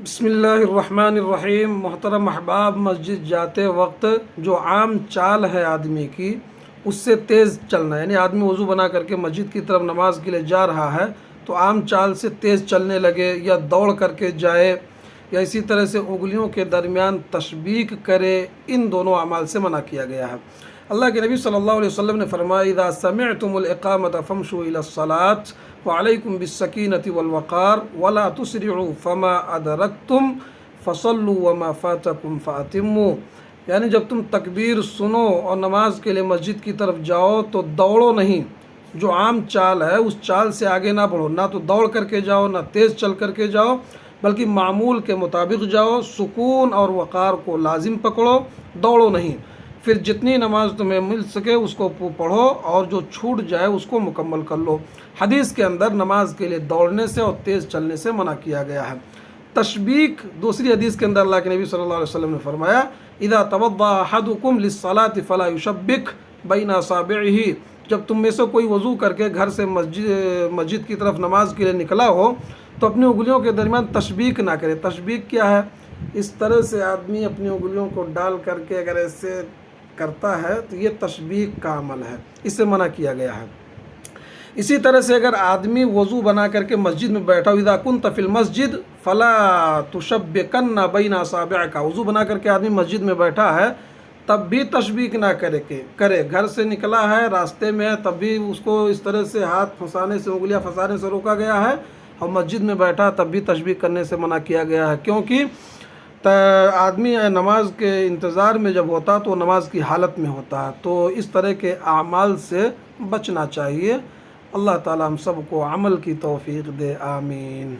بسم اللہ الرحمن الرحیم۔ محترم احباب، مسجد جاتے وقت جو عام چال ہے آدمی کی، اس سے تیز چلنا، یعنی آدمی وضو بنا کر کے مسجد کی طرف نماز کے لیے جا رہا ہے تو عام چال سے تیز چلنے لگے یا دوڑ کر کے جائے یا اسی طرح سے انگلیوں کے درمیان تشبیک کرے، ان دونوں اعمال سے منع کیا گیا ہے۔ اللہ کے نبی صلی اللہ علیہ وسلم نے فرمایا اذا سمعتم الاقامۃ فامشوا الی الصلاۃ وعلیکم بالسکینۃ والوقار ولا تسرعوا فما ادرکتم فصلوا وما فاتکم فاتموا، یعنی جب تم تکبیر سنو اور نماز کے لیے مسجد کی طرف جاؤ تو دوڑو نہیں، جو عام چال ہے اس چال سے آگے نہ بڑھو، نہ تو دوڑ کر کے جاؤ نہ تیز چل کر کے جاؤ، بلکہ معمول کے مطابق جاؤ، سکون اور وقار کو لازم پکڑو، دوڑو نہیں۔ پھر جتنی نماز تمہیں مل سکے اس کو پڑھو اور جو چھوٹ جائے اس کو مکمل کر لو۔ حدیث کے اندر نماز کے لیے دوڑنے سے اور تیز چلنے سے منع کیا گیا ہے۔ تشبیک، دوسری حدیث کے اندر اللہ کے نبی صلی اللہ علیہ وسلم نے فرمایا اذا توضأ احدکم للصلاۃ فلا یشبک بین اصابعہ، جب تم میں سے کوئی وضو کر کے گھر سے مسجد کی طرف نماز کے لیے نکلا ہو تو اپنی انگلیوں کے درمیان تشبیک نہ کرے۔ تشبیک کیا ہے؟ اس طرح سے آدمی اپنی انگلیوں کو ڈال کر کے اگر ایسے کرتا ہے تو یہ تشبیک کا عمل ہے، اس سے منع کیا گیا ہے۔ اسی طرح سے اگر آدمی وضو بنا کر کے مسجد میں بیٹھا ہو، اذا کنت فی المسجد فلا تشبکن بین اصابعک، وضو بنا کر کے آدمی مسجد میں بیٹھا ہے تب بھی تشبیک نہ کرے، گھر سے نکلا ہے راستے میں ہے تب بھی اس کو اس طرح سے ہاتھ پھنسانے سے، انگلیاں پھنسانے سے روکا گیا ہے، اور مسجد میں بیٹھا تب بھی تشبیک کرنے سے منع کیا گیا ہے، کیونکہ آدمی نماز کے انتظار میں جب ہوتا تو نماز کی حالت میں ہوتا ہے، تو اس طرح کے اعمال سے بچنا چاہیے۔ اللہ تعالی ہم سب کو عمل کی توفیق دے، آمین۔